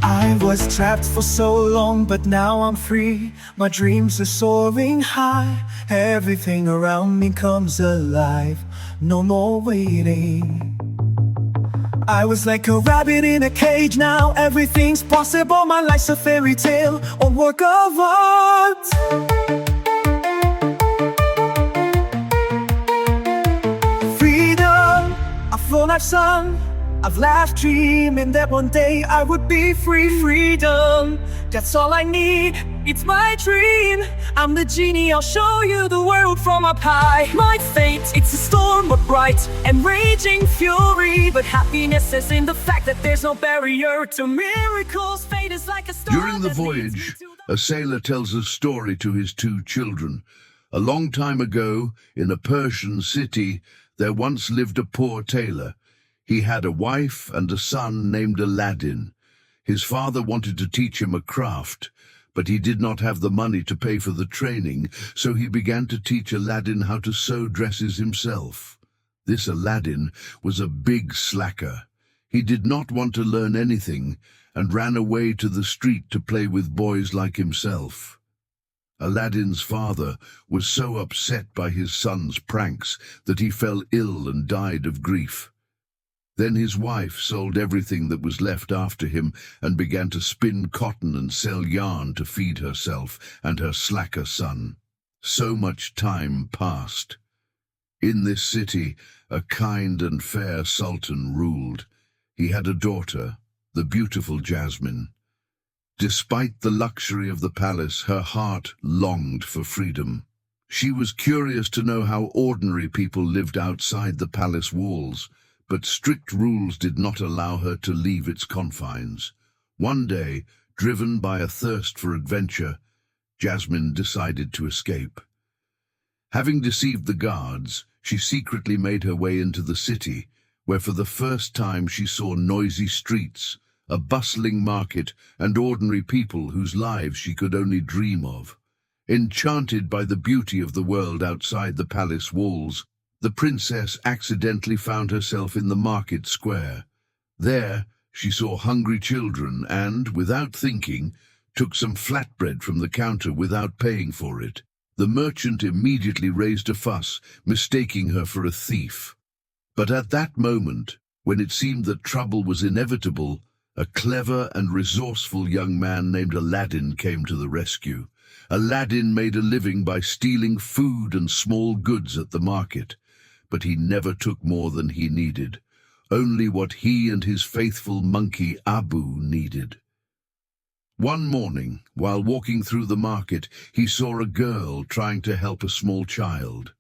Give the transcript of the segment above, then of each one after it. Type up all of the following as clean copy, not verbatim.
I was trapped for so long, but now I'm free. My dreams are soaring high. Everything around me comes alive. No more waiting. I was like a rabbit in a cage. Now everything's possible. My life's a fairy tale, a work of art. Freedom, I've flown, I've sung, I've laughed, dreaming that one day I would be free. Freedom, that's all I need, it's my dream. I'm the genie, I'll show you the world from up high. My fate, it's a storm of bright and raging fury, but happiness is in the fact that there's no barrier to miracles. Fate is like a star. During the voyage, a sailor tells a story to his two children. A long time ago, in a Persian city, there once lived a poor tailor. He had a wife and a son named Aladdin. His father wanted to teach him a craft, but he did not have the money to pay for the training, so he began to teach Aladdin how to sew dresses himself. This Aladdin was a big slacker. He did not want to learn anything and ran away to the street to play with boys like himself. Aladdin's father was so upset by his son's pranks that he fell ill and died of grief. Then his wife sold everything that was left after him and began to spin cotton and sell yarn to feed herself and her slacker son. So much time passed. In this city, a kind and fair sultan ruled. He had a daughter, the beautiful Jasmine. Despite the luxury of the palace, her heart longed for freedom. She was curious to know how ordinary people lived outside the palace walls, but strict rules did not allow her to leave its confines. One day, driven by a thirst for adventure, Jasmine decided to escape. Having deceived the guards, she secretly made her way into the city, where for the first time she saw noisy streets, a bustling market, and ordinary people whose lives she could only dream of. Enchanted by the beauty of the world outside the palace walls, the princess accidentally found herself in the market square. There, she saw hungry children and, without thinking, took some flatbread from the counter without paying for it. The merchant immediately raised a fuss, mistaking her for a thief. But at that moment, when it seemed that trouble was inevitable, a clever and resourceful young man named Aladdin came to the rescue. Aladdin made a living by stealing food and small goods at the market. But he never took more than he needed, only what he and his faithful monkey Abu needed. One morning, while walking through the market, he saw a girl trying to help a small child.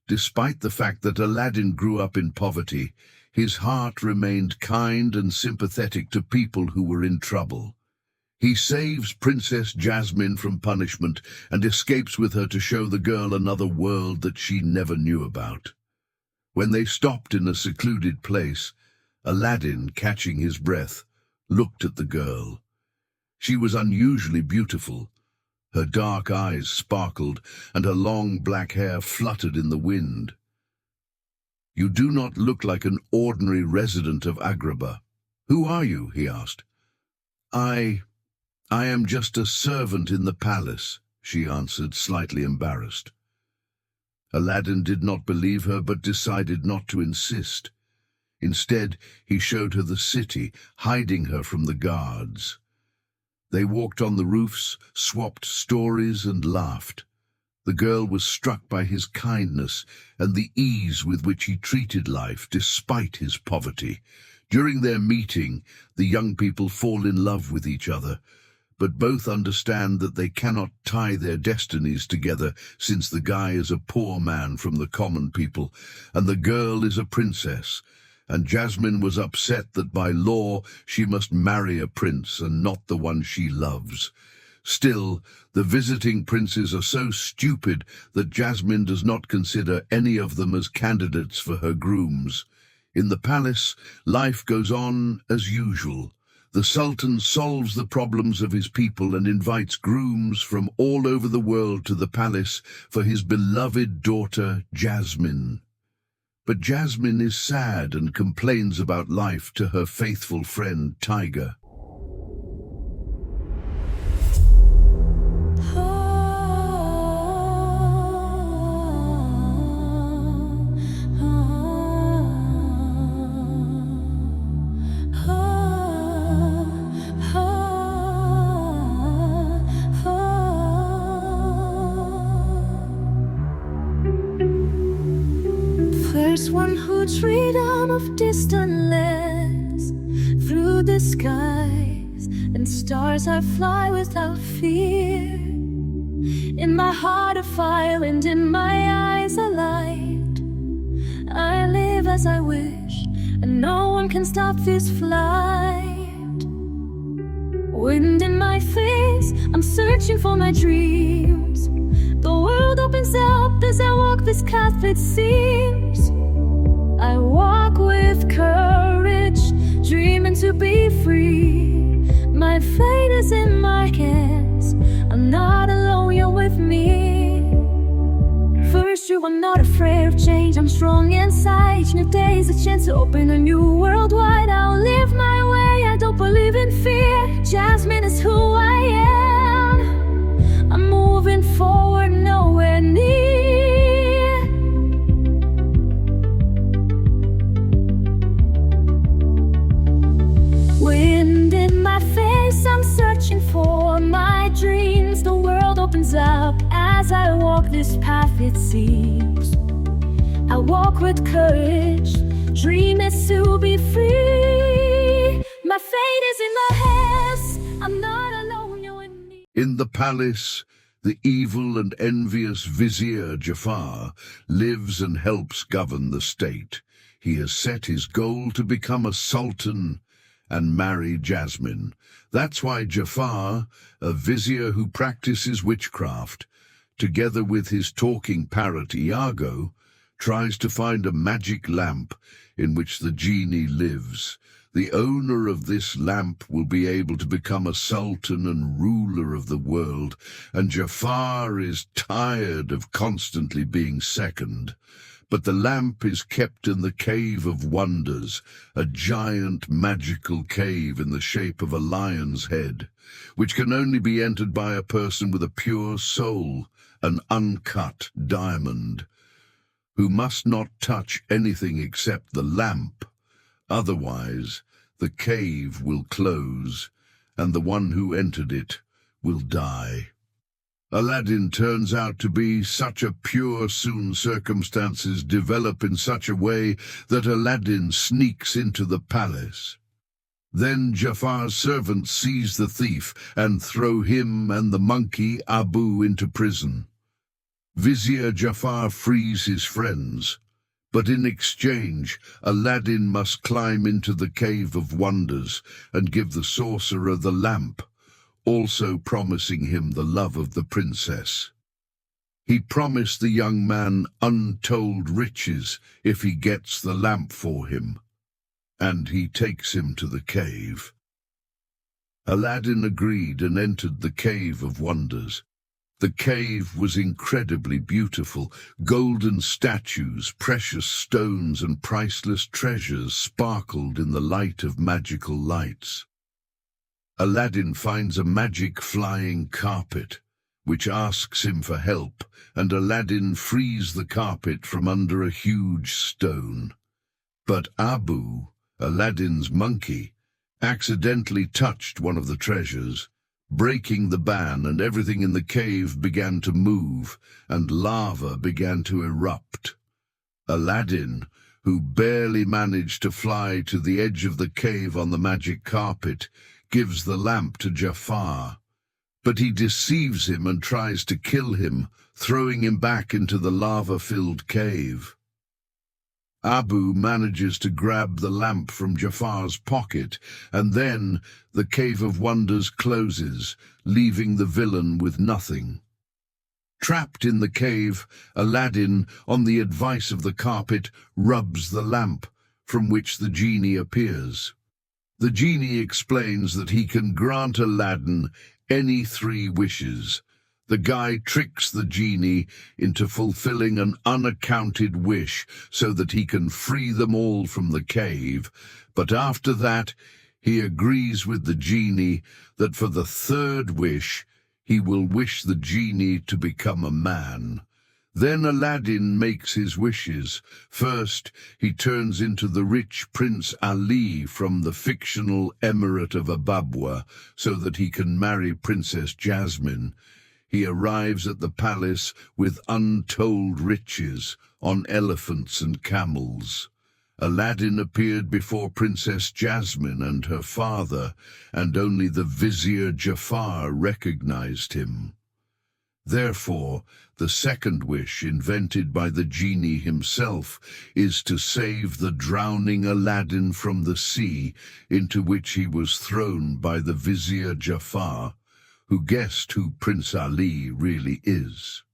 Despite the fact that Aladdin grew up in poverty, his heart remained kind and sympathetic to people who were in trouble. He saves Princess Jasmine from punishment and escapes with her to show the girl another world that she never knew about. When they stopped in a secluded place, Aladdin, catching his breath, looked at the girl. She was unusually beautiful. Her dark eyes sparkled, and her long black hair fluttered in the wind. "You do not look like an ordinary resident of Agrabah. Who are you?" he asked. I am just a servant in the palace," she answered, slightly embarrassed. Aladdin did not believe her, but decided not to insist. Instead, he showed her the city, hiding her from the guards. They walked on the roofs, swapped stories, and laughed. The girl was struck by his kindness and the ease with which he treated life despite his poverty. During their meeting, the young people fall in love with each other, but both understand that they cannot tie their destinies together, since the guy is a poor man from the common people, and the girl is a princess, and Jasmine was upset that by law she must marry a prince and not the one she loves. Still, the visiting princes are so stupid that Jasmine does not consider any of them as candidates for her grooms. In the palace, life goes on as usual. The Sultan solves the problems of his people and invites grooms from all over the world to the palace for his beloved daughter, Jasmine. But Jasmine is sad and complains about life to her faithful friend, Tiger. There's one who dreamed of distant lands through the skies, and stars I fly without fear. In my heart a fire and in my eyes a light. I live as I wish, and no one can stop this flight. Wind in my face, I'm searching for my dreams. The world opens up as I walk this path, it seems. I walk with courage, dreaming to be free. My fate is in my hands, I'm not alone, you're with me. First you, I'm not afraid of change, I'm strong inside. New day is a chance to open a new world wide. I'll live my way, I don't believe in fear. Jasmine is who I am. I'm moving forward, nowhere near. Wind in my face, I'm searching for my dreams. The world opens up as I walk this path, it seems. I walk with courage, dream is to be free. My fate is in my hands, I'm not alone, you're with me. In the palace, the evil and envious vizier Jafar lives and helps govern the state. He has set his goal to become a sultan and marry Jasmine. That's why Jafar, a vizier who practices witchcraft, together with his talking parrot Iago, tries to find a magic lamp in which the genie lives. The owner of this lamp will be able to become a sultan and ruler of the world, and Jafar is tired of constantly being second. But the lamp is kept in the Cave of Wonders, a giant magical cave in the shape of a lion's head, which can only be entered by a person with a pure soul, an uncut diamond, who must not touch anything except the lamp. Otherwise, the cave will close, and the one who entered it will die. Aladdin turns out to be such a pure, soon circumstances develop in such a way that Aladdin sneaks into the palace. Then Jafar's servants seize the thief and throw him and the monkey Abu into prison. Vizier Jafar frees his friends, but in exchange Aladdin must climb into the Cave of Wonders and give the sorcerer the lamp, also promising him the love of the princess. He promised the young man untold riches if he gets the lamp for him, and he takes him to the cave. Aladdin agreed and entered the Cave of Wonders. The cave was incredibly beautiful. Golden statues, precious stones, and priceless treasures sparkled in the light of magical lights. Aladdin finds a magic flying carpet, which asks him for help, and Aladdin frees the carpet from under a huge stone. But Abu, Aladdin's monkey, accidentally touched one of the treasures, breaking the ban, and everything in the cave began to move, and lava began to erupt. Aladdin, who barely managed to fly to the edge of the cave on the magic carpet, gives the lamp to Jafar, but he deceives him and tries to kill him, throwing him back into the lava-filled cave. Abu manages to grab the lamp from Jafar's pocket, and then the Cave of Wonders closes, leaving the villain with nothing. Trapped in the cave, Aladdin, on the advice of the carpet, rubs the lamp, from which the genie appears. The genie explains that he can grant Aladdin any 3 wishes. The guy tricks the genie into fulfilling an unaccounted wish so that he can free them all from the cave, but after that he agrees with the genie that for the 3rd wish he will wish the genie to become a man. Then Aladdin makes his wishes. First, he turns into the rich Prince Ali from the fictional Emirate of Agrabah so that he can marry Princess Jasmine. He arrives at the palace with untold riches on elephants and camels. Aladdin appeared before Princess Jasmine and her father, and only the vizier Jafar recognized him. Therefore, the 2nd wish, invented by the genie himself, is to save the drowning Aladdin from the sea into which he was thrown by the vizier Jafar, who guessed who Prince Ali really is.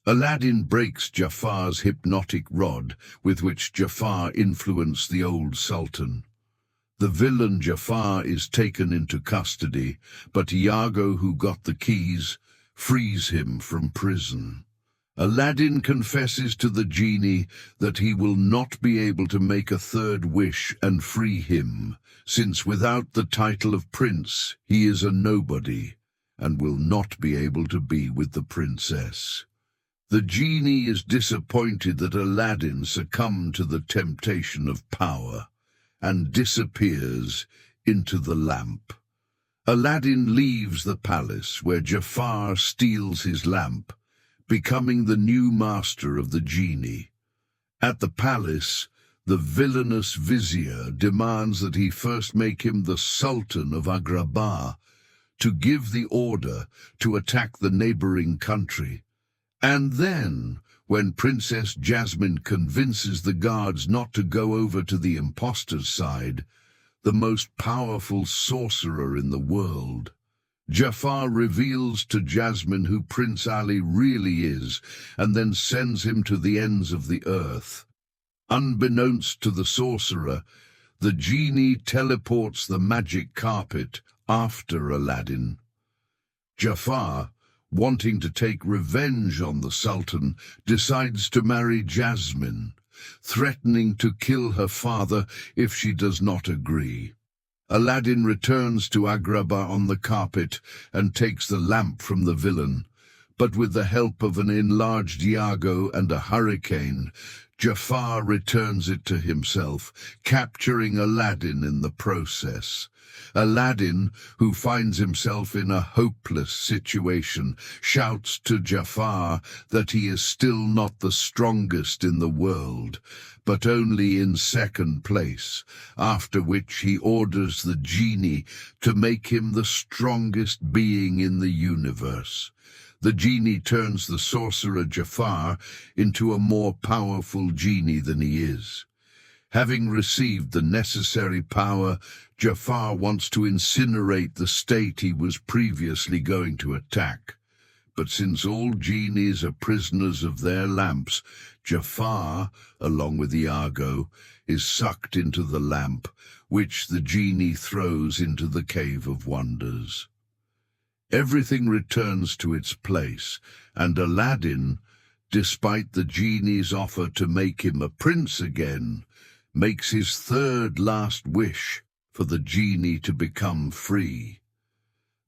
Aladdin breaks Jafar's hypnotic rod, with which Jafar influenced the old sultan. The villain Jafar is taken into custody, but Iago, who got the keys, frees him from prison. Aladdin confesses to the genie that he will not be able to make a 3rd wish and free him, since without the title of prince he is a nobody and will not be able to be with the princess. The genie is disappointed that Aladdin succumbed to the temptation of power and disappears into the lamp. Aladdin leaves the palace, where Jafar steals his lamp, becoming the new master of the genie. At the palace, the villainous vizier demands that he first make him the Sultan of Agrabah, to give the order to attack the neighboring country. And then, when Princess Jasmine convinces the guards not to go over to the impostor's side, the most powerful sorcerer in the world, Jafar reveals to Jasmine who Prince Ali really is, and then sends him to the ends of the earth. Unbeknownst to the sorcerer, the genie teleports the magic carpet after Aladdin. Jafar, wanting to take revenge on the Sultan, decides to marry Jasmine, threatening to kill her father if she does not agree. Aladdin returns to Agrabah on the carpet and takes the lamp from the villain, but with the help of an enlarged Iago and a hurricane, Jafar returns it to himself, capturing Aladdin in the process. Aladdin, who finds himself in a hopeless situation, shouts to Jafar that he is still not the strongest in the world, but only in 2nd place, after which he orders the genie to make him the strongest being in the universe. The genie turns the sorcerer Jafar into a more powerful genie than he is. Having received the necessary power, Jafar wants to incinerate the state he was previously going to attack. But since all genies are prisoners of their lamps, Jafar, along with Iago, is sucked into the lamp, which the genie throws into the Cave of Wonders. Everything returns to its place, and Aladdin, despite the genie's offer to make him a prince again, makes his 3rd last wish for the genie to become free.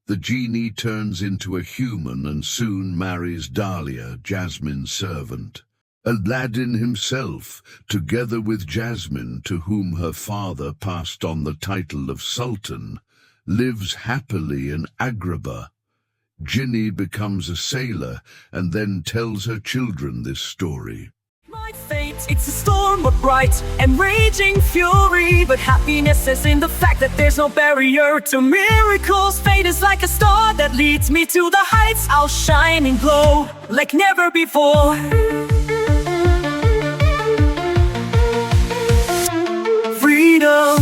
The genie turns into a human and soon marries Dahlia, Jasmine's servant. Aladdin himself, together with Jasmine, to whom her father passed on the title of Sultan, lives happily in Agrabah. Ginny becomes a sailor and then tells her children this story. My fate, it's a storm of bright and raging fury, but happiness is in the fact that there's no barrier to miracles. Fate is like a star that leads me to the heights. I'll shine and glow like never before. Freedom,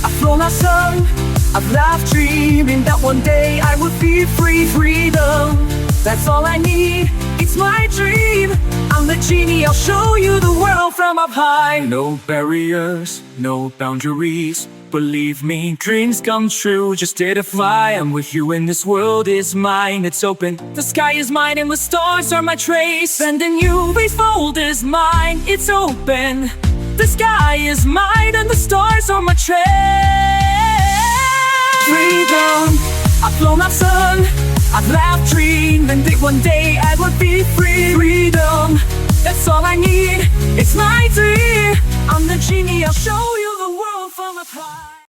I've flown, I've sung, I've laughed, dreaming that one day I would be free. Freedom, that's all I need, it's my dream. I'm the genie, I'll show you the world from up high. No barriers, no boundaries, Believe me, dreams come true, just dare to fly. I'm with you and this world is mine, it's open. The sky is mine and the stars are my trace. And in you, refold is mine, it's open. The sky is mine and the stars are my trace. Freedom, I've flown up sun, I've laughed, dreamed, and that one day I would be free. Freedom, that's all I need, it's my dream. I'm the genie, I'll show you the world from afar.